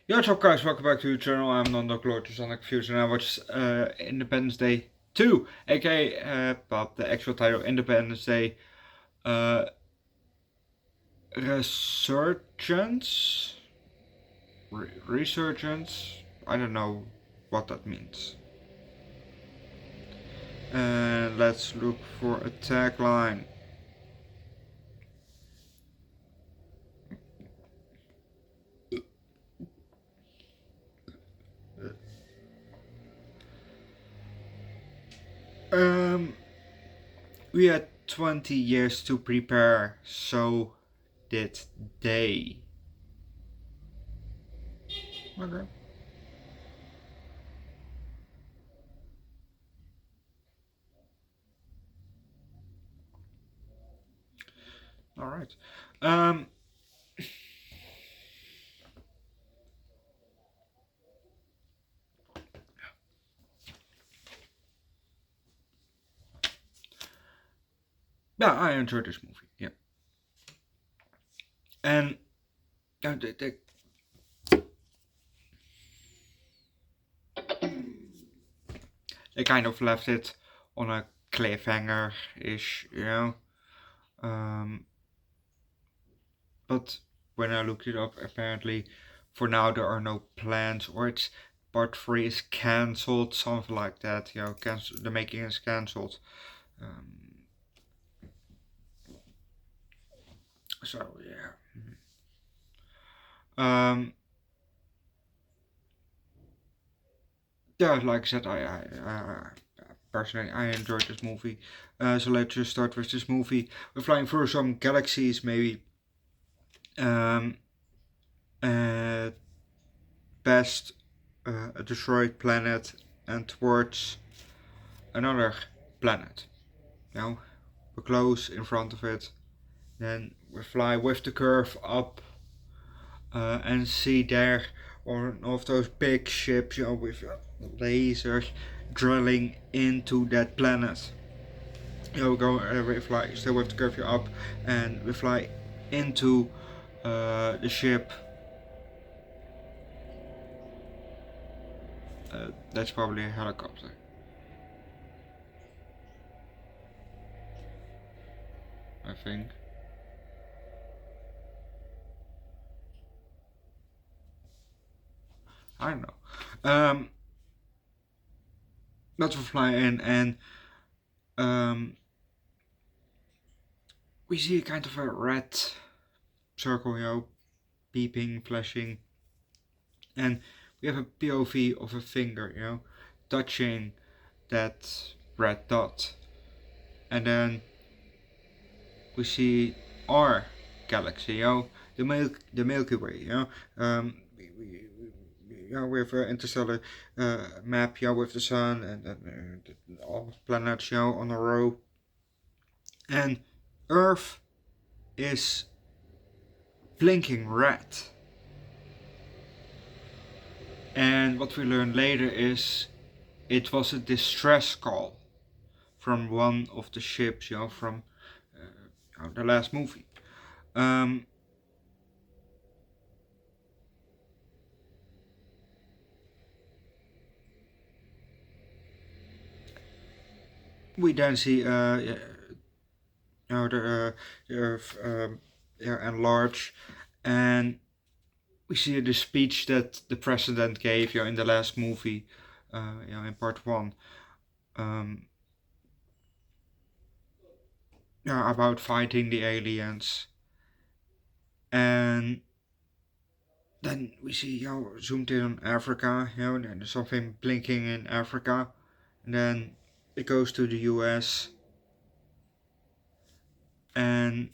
Yo, what's up guys, welcome back to the channel. I'm Underdog Reacts on Future and I watched Independence Day 2, aka, but the actual title Independence Day Resurgence? Resurgence? I don't know what that means. And let's look for a tagline. We had 20 years to prepare, so did they. Okay. Alright. Yeah, I enjoyed this movie, yeah. And they kind of left it on a cliffhanger-ish, you know. But when I looked it up, apparently for now there are no plans, or it's part 3 is cancelled, something like that, you know, the making is cancelled. So yeah. Yeah, like I said, I personally I enjoyed this movie. So let's just start with this movie. We're flying through some galaxies, maybe. Uh, Past a destroyed planet and towards another planet. You know, we're close in front of it. Then we fly with the curve up and see there one of those big ships, you know, with lasers drilling into that planet. You know, we fly still with the curve up, and we fly into the ship. That's probably a helicopter. I think. I don't know. Let's fly in, and we see kind of a red circle, you know, beeping, flashing, and we have a POV of a finger, you know, touching that red dot, and then we see our galaxy, you know, the Milky Way, you know, we have an interstellar map, you know, with the sun and all planets, you know, on a row, and Earth is blinking red. And what we learn later is it was a distress call from one of the ships, you know, from the last movie. We then see the Earth enlarge, and we see the speech that the president gave, you know, in the last movie, you know, in part 1. About fighting the aliens, and then we see, you know, zoomed in on Africa, you know, and there's something blinking in Africa, and then it goes to the US, and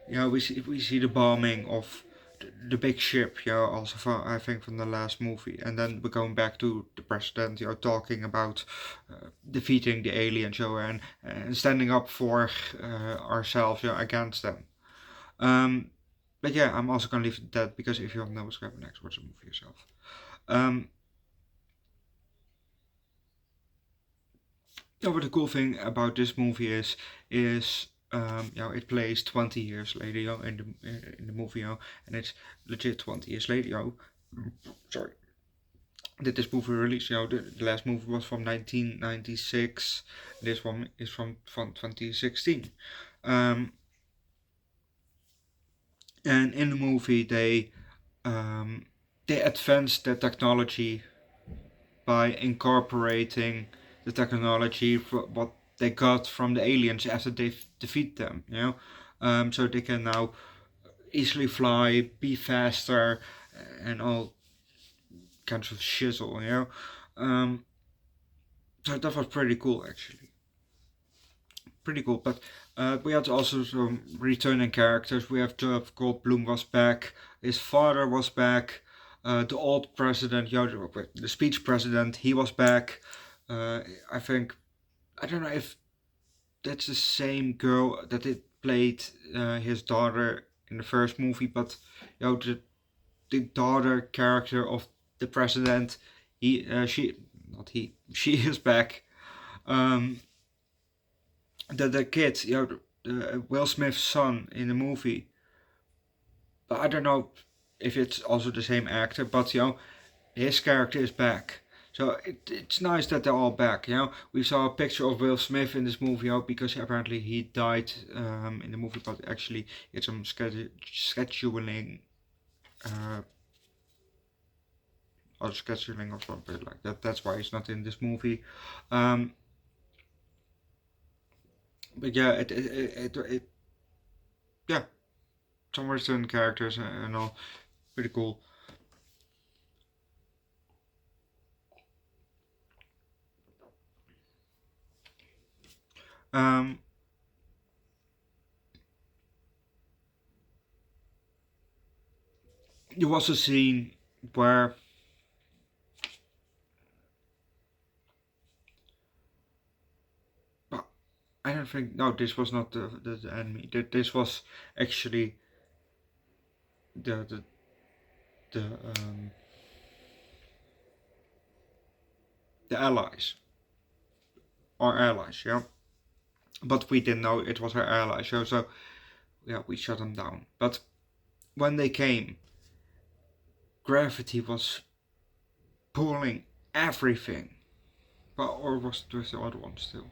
you know, we see the bombing of the big ship, you know, also from, I think, from the last movie, and then we're going back to the president, you know, talking about defeating the aliens, you know, and standing up for ourselves, you know, against them. But yeah, I'm also gonna leave that, because if you don't know what's going to happen next, watch the movie yourself. Yeah, but the cool thing about this movie is it plays 20 years later, in the movie, and it's legit 20 years later, sorry, that this movie released. The last movie was from 1996. This one is from 2016. Um, and in the movie, they advanced the technology by incorporating the technology for what they got from the aliens after they defeat them. So they can now easily fly, be faster, and all kinds of shizzle. So that was pretty cool, actually. Pretty cool. But we had also some returning characters. We have Jeff Goldblum was back. His father was back. The old president, the speech president, he was back. I think, I don't know if that's the same girl that it played his daughter in the first movie, but the daughter character of the president, she is back. Um, the kid, Will Smith's son in the movie. But I don't know if it's also the same actor, but his character is back. So it's nice that they're all back. We saw a picture of Will Smith in this movie, because apparently he died in the movie, but actually it's some scheduling, or scheduling or something like that. That's why he's not in this movie. But yeah, it yeah, some return characters and all, pretty cool. Um, there was a scene where I don't think, no, this was not the enemy. This was actually the the the um, the allies, our allies, But we didn't know it was our allies, so yeah, we shut them down. But when they came, gravity was pulling everything. But or was it the other one still?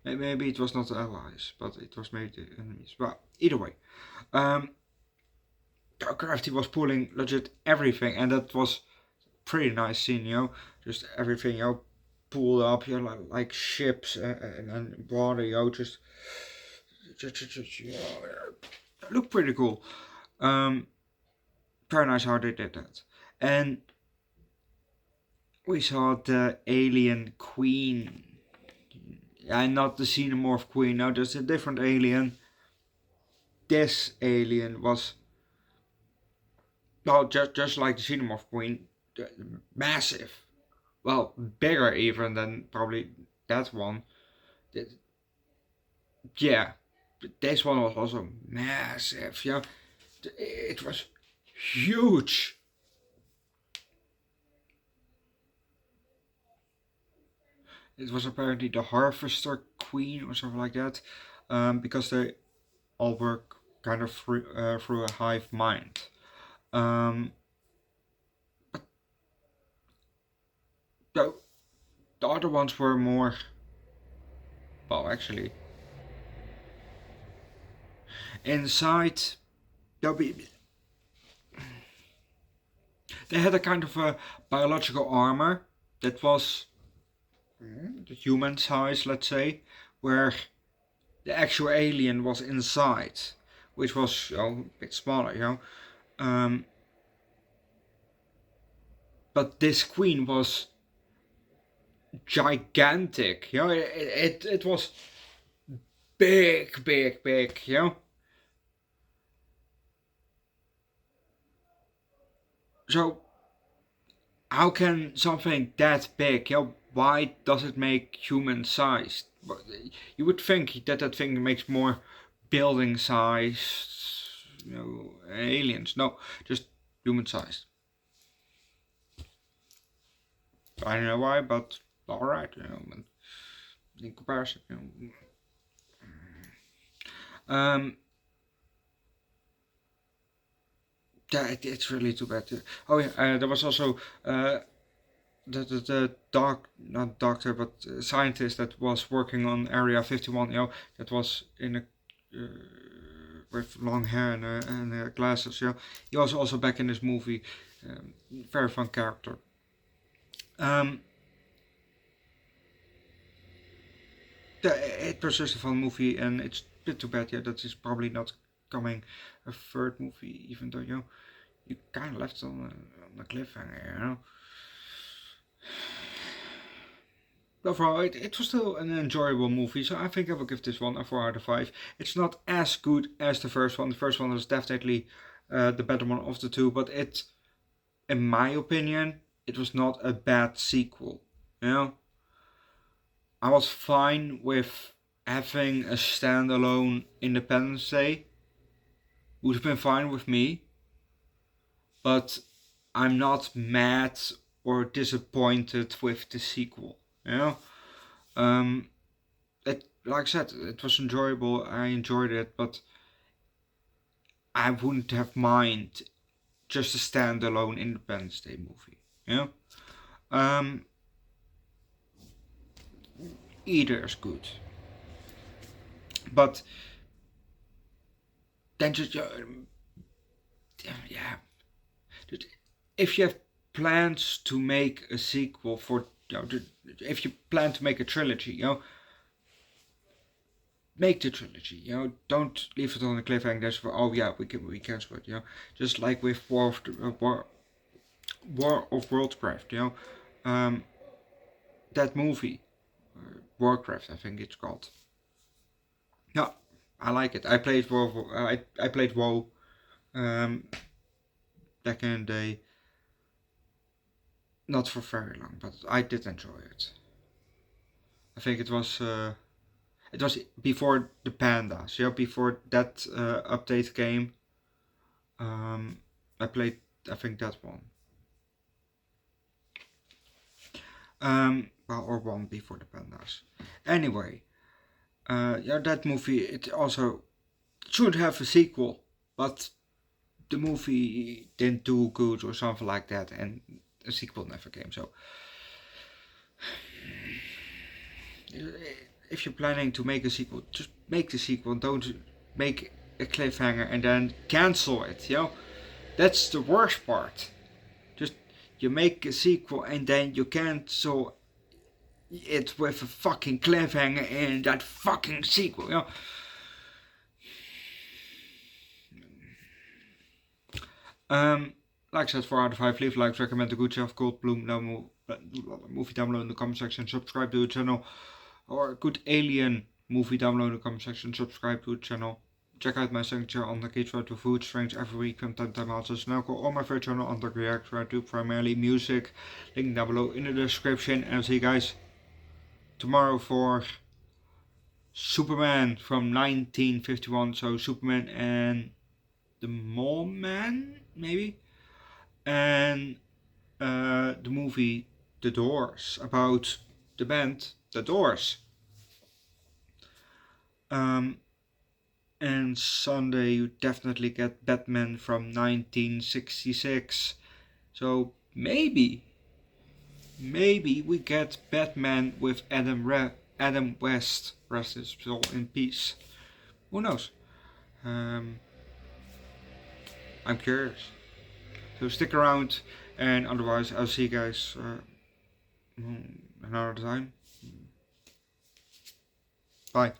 Maybe it was not the allies, but it was maybe the enemies. But either way, gravity was pulling legit everything, and that was pretty nice scene. Just everything, pulled up, like ships and water, just looked pretty cool. Very nice how they did that, and we saw the alien queen. And not the xenomorph queen. No, there's a different alien. This alien was, well, just like the xenomorph queen, massive. Well, bigger even than probably that one. Yeah, this one was also massive. It was huge. It was apparently the harvester queen or something like that, because they all work kind of through a hive mind. Um, the, the other ones were more, well, actually, inside, they had a kind of a biological armor that was the human size, let's say, where the actual alien was inside, which was a bit smaller, but this queen was gigantic, it was big, So how can something that big, why does it make human sized? You would think that thing makes more building size, aliens. No, just human sized. I don't know why, but alright, in comparison, Yeah, it's really too bad. Oh yeah, there was also the not doctor, but scientist that was working on Area 51. That was in a with long hair and glasses. He was also back in this movie. Very fun character. Um, it was just a fun movie, and it's a bit too bad. Yeah, that is probably not coming a third movie, even though you kind of left on a cliffhanger. Overall, it was still an enjoyable movie, so I think I will give this one a 4 out of 5. It's not as good as the first one. The first one was definitely the better one of the two, but in my opinion, it was not a bad sequel. I was fine with having a standalone Independence Day. Would have been fine with me, but I'm not mad or disappointed with the sequel. Like I said, it was enjoyable. I enjoyed it, but I wouldn't have mind just a standalone Independence Day movie. Um, Either is good, but then just yeah, if you have plans to make a sequel for if you plan to make a trilogy, make the trilogy. Don't leave it on a cliffhanger. That's for we cancel it. Just like with War of Worldcraft. That movie, Warcraft, I think it's called. Yeah, I like it. I played WoW. I played WoW back in the day. Not for very long, but I did enjoy it. I think it was before the pandas. Before that update came. I played. I think that one. Or one before the pandas. Anyway, that movie, it also should have a sequel, but the movie didn't do good or something like that, and a sequel never came. So, if you're planning to make a sequel, just make the sequel. Don't make a cliffhanger and then cancel it. That's the worst part. Just you make a sequel and then you cancel it with a fucking cliffhanger in that fucking sequel. Like I said, 4 out of 5. Leave likes, recommend the good chef, Cold Bloom, movie down below in the comment section, subscribe to the channel, or a good alien movie down below in the comment section, subscribe to the channel. Check out my signature on the Kids to Food Strange every week from time to time also Snelko on my first channel Underdog Reacts, where I do primarily music. Link down below in the description, and I'll see you guys tomorrow for Superman from 1951. So Superman and the Mole Man, maybe? And the movie The Doors, about the band The Doors. And Sunday you definitely get Batman from 1966. So maybe we get Batman with Adam West, rest his soul in peace. Who knows? I'm curious. So stick around, and otherwise I'll see you guys another time. Bye.